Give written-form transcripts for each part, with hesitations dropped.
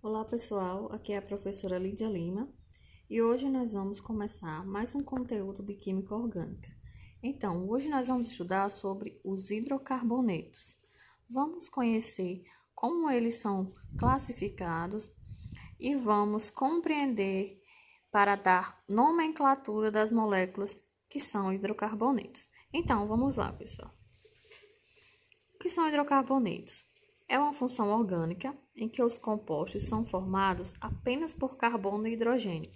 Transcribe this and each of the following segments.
Olá pessoal, aqui é a professora Lídia Lima e hoje nós vamos começar mais um conteúdo de Química Orgânica. Então, hoje nós vamos estudar sobre os hidrocarbonetos. Vamos conhecer como eles são classificados e vamos compreender para dar nomenclatura das moléculas que são hidrocarbonetos. Então, vamos lá, pessoal. O que são hidrocarbonetos? É uma função orgânica em que os compostos são formados apenas por carbono e hidrogênio.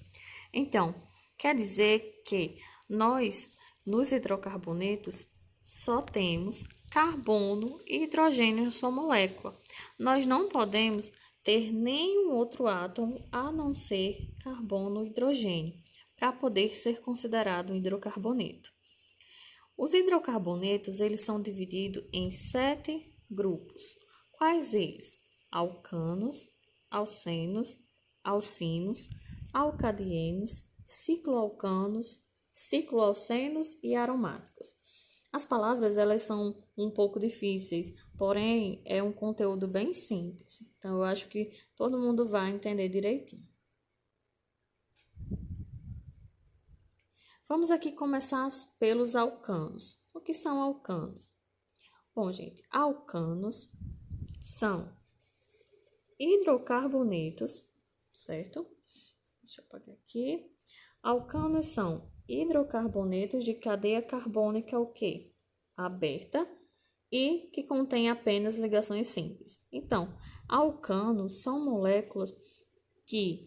Então, quer dizer que nós, nos hidrocarbonetos, só temos carbono e hidrogênio em sua molécula. Nós não podemos ter nenhum outro átomo a não ser carbono e hidrogênio para poder ser considerado um hidrocarboneto. Os hidrocarbonetos, eles são divididos em 7 grupos. Quais eles? Alcanos, alcenos, alcinos, alcadienos, cicloalcanos, cicloalcenos e aromáticos. As palavras, elas são um pouco difíceis, porém, é um conteúdo bem simples. Então, eu acho que todo mundo vai entender direitinho. Vamos aqui começar pelos alcanos. O que são alcanos? Bom, gente, alcanos são hidrocarbonetos, certo? Deixa eu apagar aqui. Alcanos são hidrocarbonetos de cadeia carbônica o quê? Aberta e que contém apenas ligações simples. Então, alcanos são moléculas que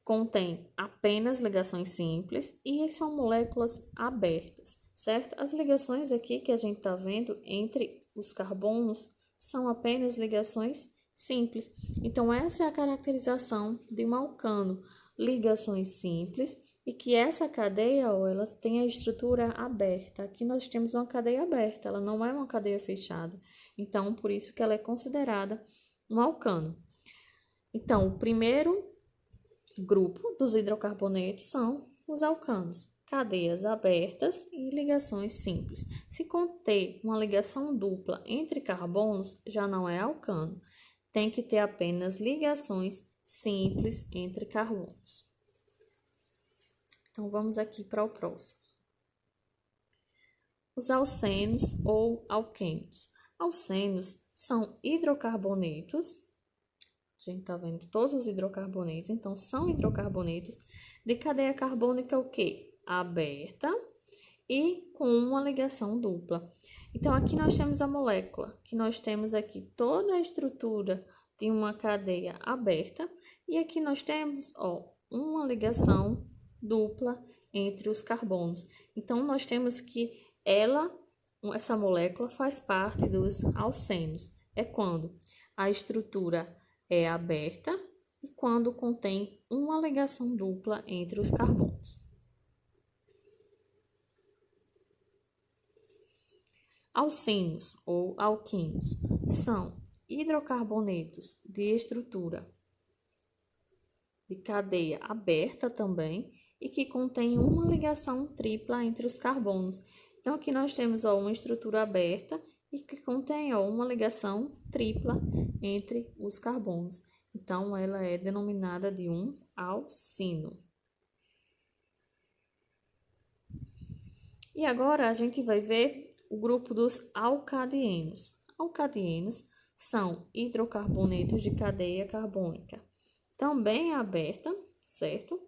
contém apenas ligações simples e são moléculas abertas, certo? As ligações aqui que a gente está vendo entre os carbonos são apenas ligações simples. Então, essa é a caracterização de um alcano, ligações simples e que essa cadeia, elas tem a estrutura aberta. Aqui nós temos uma cadeia aberta, ela não é uma cadeia fechada. Então, por isso que ela é considerada um alcano. Então, o primeiro grupo dos hidrocarbonetos são os alcanos, cadeias abertas e ligações simples. Se conter uma ligação dupla entre carbonos, já não é alcano. Tem que ter apenas ligações simples entre carbonos. Então, vamos aqui para o próximo. Os alcenos ou alquenos. Alcenos são hidrocarbonetos. A gente está vendo todos os hidrocarbonetos, então são hidrocarbonetos de cadeia carbônica o quê? Aberta e com uma ligação dupla. Então, aqui nós temos a molécula, que nós temos aqui toda a estrutura de uma cadeia aberta e aqui nós temos, uma ligação dupla entre os carbonos. Então, nós temos que essa molécula faz parte dos alcenos. É quando a estrutura é aberta e quando contém uma ligação dupla entre os carbonos. Alcinos ou alquinos são hidrocarbonetos de estrutura de cadeia aberta também e que contém uma ligação tripla entre os carbonos. Então, aqui nós temos uma estrutura aberta e que contém uma ligação tripla entre os carbonos. Então, ela é denominada de um alcino. E agora a gente vai ver o grupo dos alcadienos. Alcadienos são hidrocarbonetos de cadeia carbônica, também aberta, certo?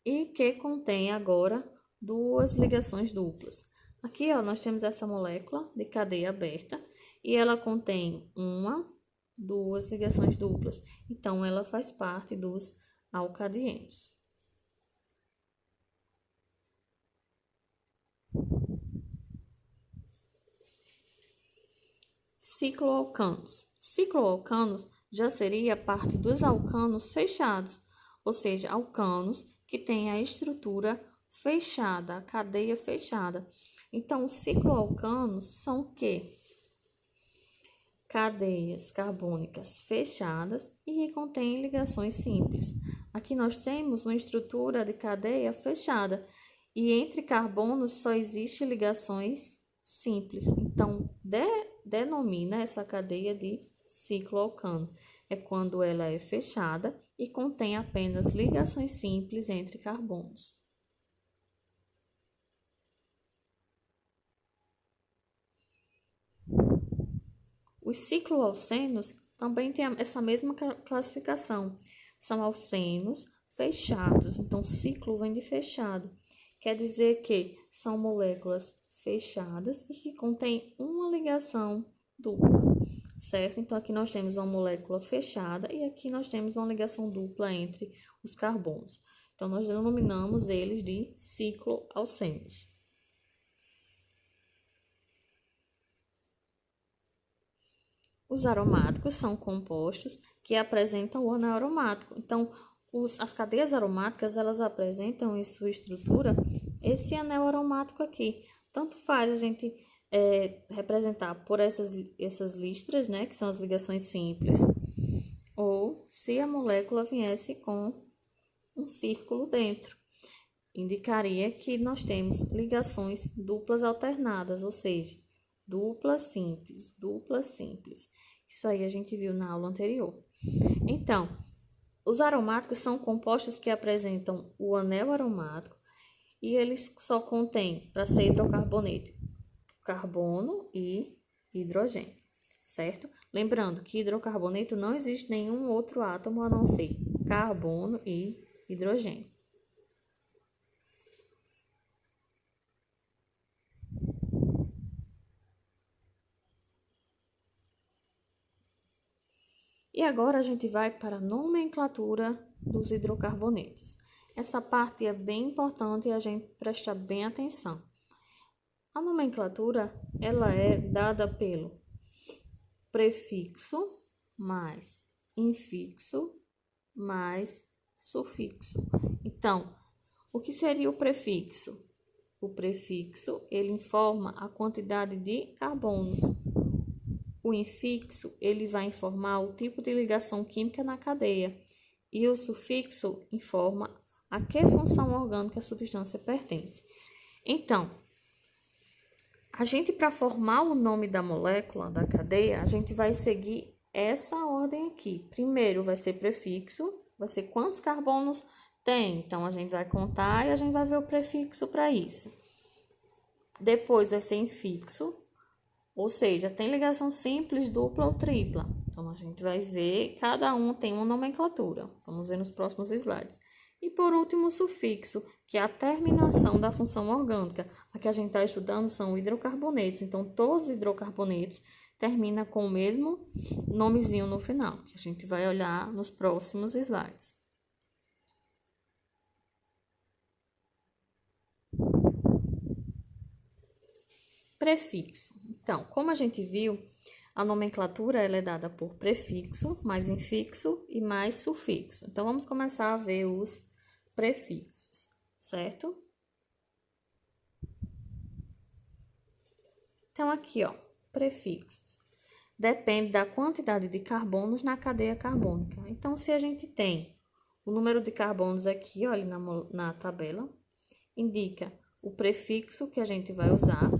E que contém agora duas ligações duplas. Aqui, nós temos essa molécula de cadeia aberta e ela contém duas ligações duplas. Então, ela faz parte dos alcadienos. Cicloalcanos. Cicloalcanos já seria parte dos alcanos fechados, ou seja, alcanos que têm a estrutura fechada, a cadeia fechada. Então, os cicloalcanos são o quê? Cadeias carbônicas fechadas e que contêm ligações simples. Aqui nós temos uma estrutura de cadeia fechada e entre carbonos só existe ligações simples. Então, denomina essa cadeia de cicloalcano. é quando ela é fechada e contém apenas ligações simples entre carbonos. Os cicloalcenos também têm essa mesma classificação. São alcenos fechados. Então, ciclo vem de fechado. Quer dizer que são moléculas fechadas e que contêm uma ligação dupla, certo? Então, aqui nós temos uma molécula fechada e aqui nós temos uma ligação dupla entre os carbonos. Então, nós denominamos eles de cicloalcenos. Os aromáticos são compostos que apresentam o anel aromático. Então, as cadeias aromáticas, elas apresentam em sua estrutura esse anel aromático aqui. Tanto faz a gente representar por essas listras, né, que são as ligações simples, ou se a molécula viesse com um círculo dentro. Indicaria que nós temos ligações duplas alternadas, ou seja, dupla simples, dupla simples. Isso aí a gente viu na aula anterior. Então, os aromáticos são compostos que apresentam o anel aromático e eles só contêm, para ser hidrocarboneto, carbono e hidrogênio, certo? Lembrando que hidrocarboneto não existe nenhum outro átomo a não ser carbono e hidrogênio. E agora a gente vai para a nomenclatura dos hidrocarbonetos. Essa parte é bem importante e a gente presta bem atenção. A nomenclatura, ela é dada pelo prefixo mais infixo mais sufixo. Então, o que seria o prefixo? O prefixo, ele informa a quantidade de carbonos. O infixo, ele vai informar o tipo de ligação química na cadeia. E o sufixo informa a que função orgânica a substância pertence. Então, a gente, para formar o nome da molécula, da cadeia, a gente vai seguir essa ordem aqui. Primeiro vai ser prefixo, vai ser quantos carbonos tem. Então, a gente vai contar e a gente vai ver o prefixo para isso. Depois vai ser infixo, ou seja, tem ligação simples, dupla ou tripla. Então, a gente vai ver, cada um tem uma nomenclatura. Vamos ver nos próximos slides. E, por último, o sufixo, que é a terminação da função orgânica. A que a gente está estudando são hidrocarbonetos. Então, todos os hidrocarbonetos terminam com o mesmo nomezinho no final, que a gente vai olhar nos próximos slides. Prefixo. Então, como a gente viu, a nomenclatura ela é dada por prefixo, mais infixo e mais sufixo. Então, vamos começar a ver os prefixos, certo? Então, aqui, ó, prefixos. Depende da quantidade de carbonos na cadeia carbônica. Então, se a gente tem o número de carbonos aqui, olha, na tabela, indica o prefixo que a gente vai usar.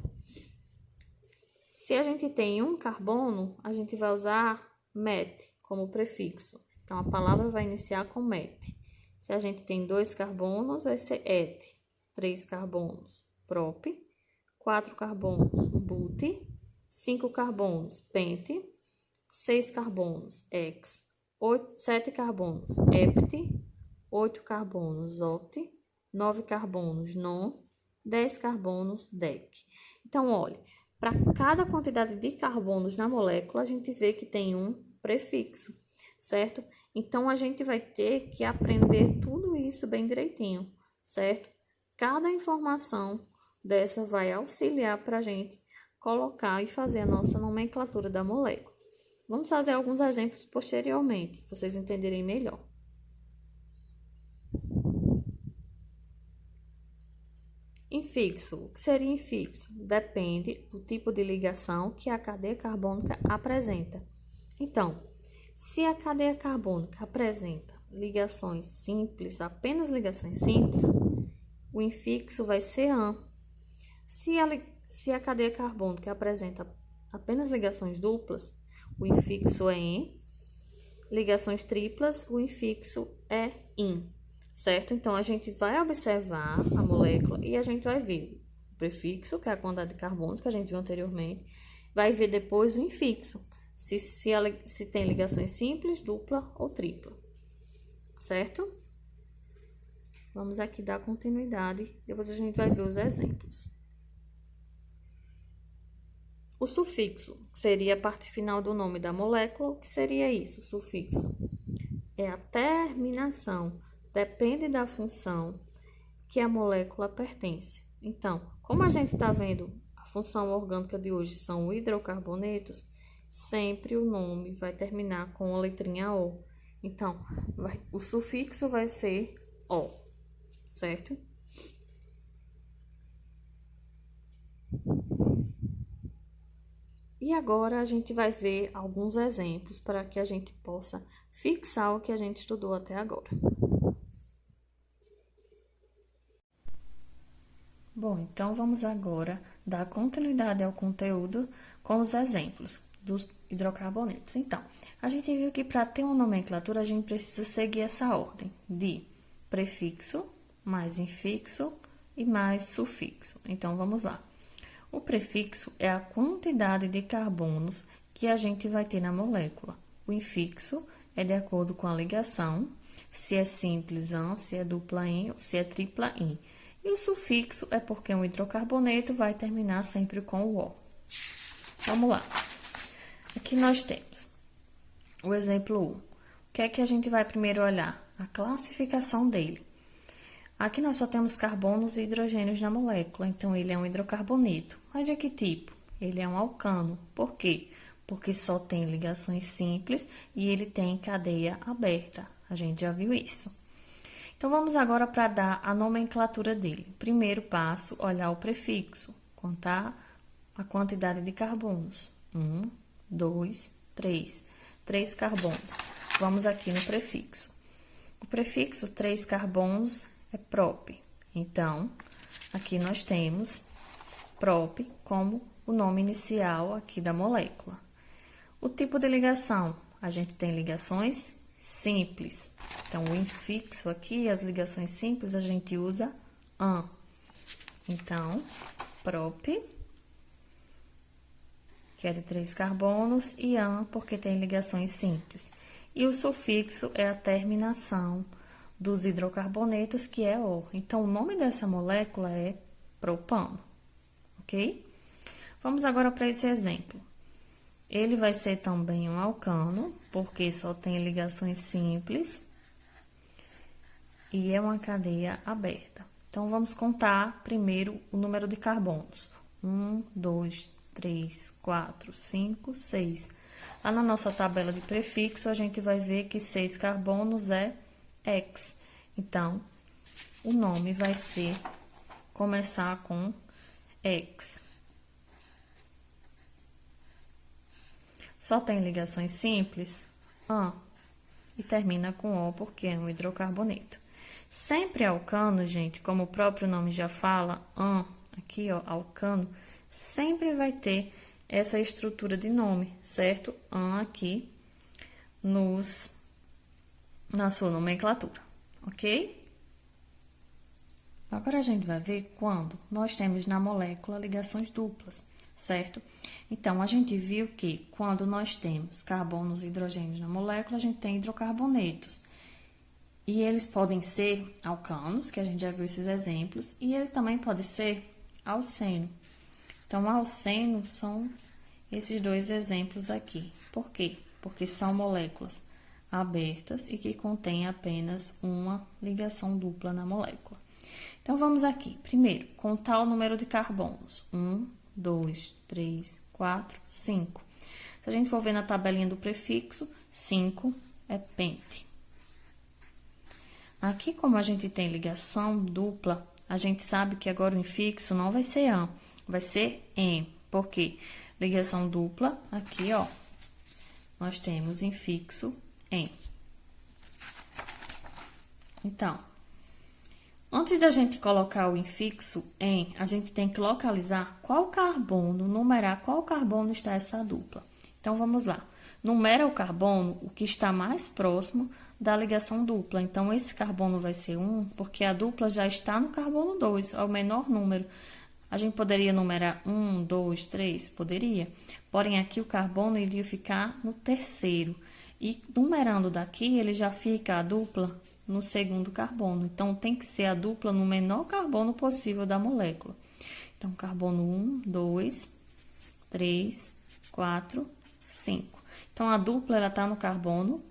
Se a gente tem um carbono, a gente vai usar met como prefixo. Então, a palavra vai iniciar com met. Se a gente tem 2 carbonos, vai ser et. 3 carbonos, prop. 4 carbonos, but. 5 carbonos, pente. 6 carbonos, ex. 7 carbonos, hept. 8 carbonos, oct. 9 carbonos, non. 10 carbonos, dec. Então, olha, para cada quantidade de carbonos na molécula, a gente vê que tem um prefixo, certo? Então, a gente vai ter que aprender tudo isso bem direitinho, certo? Cada informação dessa vai auxiliar para a gente colocar e fazer a nossa nomenclatura da molécula. Vamos fazer alguns exemplos posteriormente, para vocês entenderem melhor. Infixo. O que seria infixo? Depende do tipo de ligação que a cadeia carbônica apresenta. Então, se a cadeia carbônica apresenta ligações simples, apenas ligações simples, o infixo vai ser an. Se a cadeia carbônica apresenta apenas ligações duplas, o infixo é en. ligações triplas, o infixo é in, certo? Então, a gente vai observar a molécula e a gente vai ver o prefixo, que é a quantidade de carbonos que a gente viu anteriormente, vai ver depois o infixo, se tem ligações simples, dupla ou tripla, certo? Vamos aqui dar continuidade, depois a gente vai ver os exemplos. O sufixo, que seria a parte final do nome da molécula, o que seria isso? O sufixo é a terminação, depende da função que a molécula pertence. Então, como a gente está vendo, a função orgânica de hoje são hidrocarbonetos, sempre o nome vai terminar com a letrinha O. Então, o sufixo vai ser O, certo? E agora a gente vai ver alguns exemplos para que a gente possa fixar o que a gente estudou até agora. Bom, então vamos agora dar continuidade ao conteúdo com os exemplos dos hidrocarbonetos. Então, a gente viu que para ter uma nomenclatura a gente precisa seguir essa ordem de prefixo, mais infixo e mais sufixo. Então, vamos lá. O prefixo é a quantidade de carbonos que a gente vai ter na molécula. O infixo é de acordo com a ligação, se é simples AN, se é dupla IN ou se é tripla IN. E o sufixo é porque um hidrocarboneto vai terminar sempre com o O. Vamos lá. Aqui nós temos o exemplo 1. O que é que a gente vai primeiro olhar? A classificação dele. Aqui nós só temos carbonos e hidrogênios na molécula, então ele é um hidrocarboneto. Mas de que tipo? Ele é um alcano. Por quê? Porque só tem ligações simples e ele tem cadeia aberta. A gente já viu isso. Então, vamos agora para dar a nomenclatura dele. Primeiro passo, olhar o prefixo, contar a quantidade de carbonos. 1, 2, 3. 3 carbonos. Vamos aqui no prefixo. O prefixo 3 carbonos é prop. Então, aqui nós temos prop como o nome inicial aqui da molécula. O tipo de ligação, a gente tem ligações simples. Então, o infixo aqui, as ligações simples, a gente usa AN. Então, prop, que é de 3 carbonos, e AN, porque tem ligações simples. E o sufixo é a terminação dos hidrocarbonetos, que é O. Então, o nome dessa molécula é propano, ok? Vamos agora para esse exemplo. Ele vai ser também um alcano, porque só tem ligações simples e é uma cadeia aberta. Então, vamos contar primeiro o número de carbonos. 1, 2, 3, 4, 5, 6. Lá na nossa tabela de prefixo, a gente vai ver que 6 carbonos é X. Então, o nome vai começar com X. Só tem ligações simples, AN, e termina com O, porque é um hidrocarboneto. Sempre alcano, gente, como o próprio nome já fala, AN, aqui, ó, alcano, sempre vai ter essa estrutura de nome, certo? AN aqui na sua nomenclatura, ok? Agora a gente vai ver quando nós temos na molécula ligações duplas, certo? Então, a gente viu que quando nós temos carbonos e hidrogênios na molécula, a gente tem hidrocarbonetos. E eles podem ser alcanos, que a gente já viu esses exemplos, e ele também pode ser alceno. Então, alceno são esses dois exemplos aqui. Por quê? Porque são moléculas abertas e que contêm apenas uma ligação dupla na molécula. Então, vamos aqui. Primeiro, contar o número de carbonos. 1, 2, 3, 4, 5. Se a gente for ver na tabelinha do prefixo, 5 é pente. Aqui, como a gente tem ligação dupla, a gente sabe que agora o infixo não vai ser AN, vai ser EN. Por quê? Ligação dupla, aqui, ó, nós temos infixo EN. Então, antes da gente colocar o infixo EN, a gente tem que localizar qual carbono, numerar qual carbono está essa dupla. Então, vamos lá. numera o carbono o que está mais próximo da ligação dupla. Então, esse carbono vai ser 1, porque a dupla já está no carbono 2, é o menor número. A gente poderia numerar 1, 2, 3? Poderia. Porém, aqui o carbono iria ficar no terceiro. E numerando daqui, ele já fica a dupla no segundo carbono. Então, tem que ser a dupla no menor carbono possível da molécula. Então, carbono 1, 2, 3, 4, 5. Então, a dupla, ela tá no carbono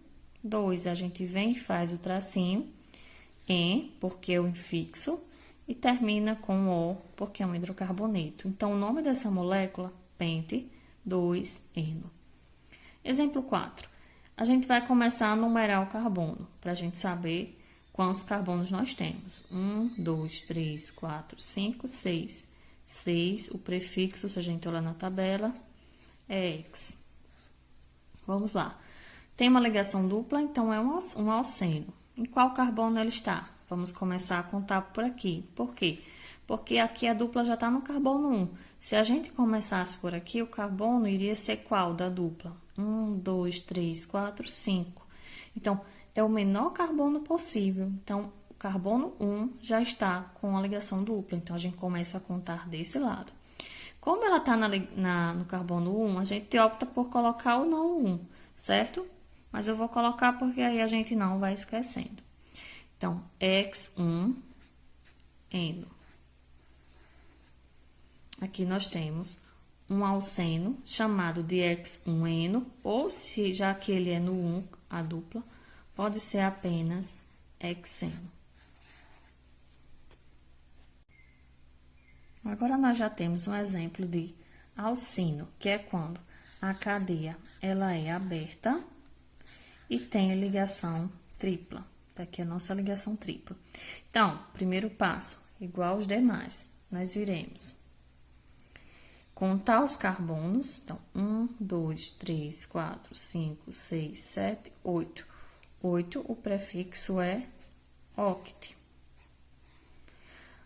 2. A gente vem e faz o tracinho em, porque é o infixo, e termina com O, porque é um hidrocarboneto. Então, o nome dessa molécula, pente 2-eno. Exemplo 4. A gente vai começar a numerar o carbono, para a gente saber quantos carbonos nós temos. 1, 2, 3, 4, 5, 6. 6, o prefixo, se a gente olhar na tabela, é X. Vamos lá. Tem uma ligação dupla, então é um alceno. Em qual carbono ele está? Vamos começar a contar por aqui. Por quê? Porque aqui a dupla já está no carbono 1. Se a gente começasse por aqui, o carbono iria ser qual da dupla? 1, 2, 3, 4, 5. Então, é o menor carbono possível. Então, o carbono 1 já está com a ligação dupla. Então, a gente começa a contar desse lado. Como ela está no carbono 1, a gente opta por colocar o não 1, certo? Mas eu vou colocar porque aí a gente não vai esquecendo. Então, X1, eno. Aqui nós temos um alceno chamado de X1-eno, ou se já que ele é no 1, a dupla, pode ser apenas hexeno. Agora, nós já temos um exemplo de alcino, que é quando a cadeia ela é aberta e tem ligação tripla. Aqui é a nossa ligação tripla. Então, primeiro passo, igual aos demais, nós iremos contar os carbonos. Então, 1, 2, 3, 4, 5, 6, 7, 8. 8, o prefixo é oct.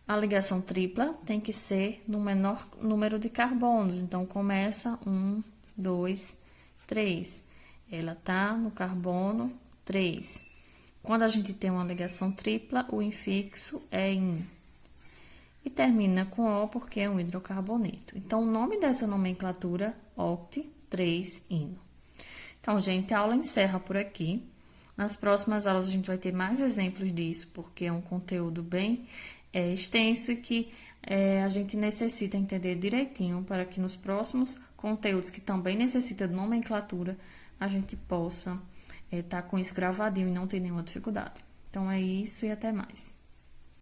A ligação tripla tem que ser no menor número de carbonos. Então, começa 1, 2, 3. Ela tá no carbono 3. Quando a gente tem uma ligação tripla, o infixo é in. E termina com O porque é um hidrocarboneto. Então, o nome dessa nomenclatura, oct 3-ino. Então, gente, a aula encerra por aqui. Nas próximas aulas, a gente vai ter mais exemplos disso, porque é um conteúdo bem extenso e que a gente necessita entender direitinho para que nos próximos conteúdos que também necessitam de nomenclatura, a gente possa estar com isso gravadinho e não ter nenhuma dificuldade. Então, é isso e até mais.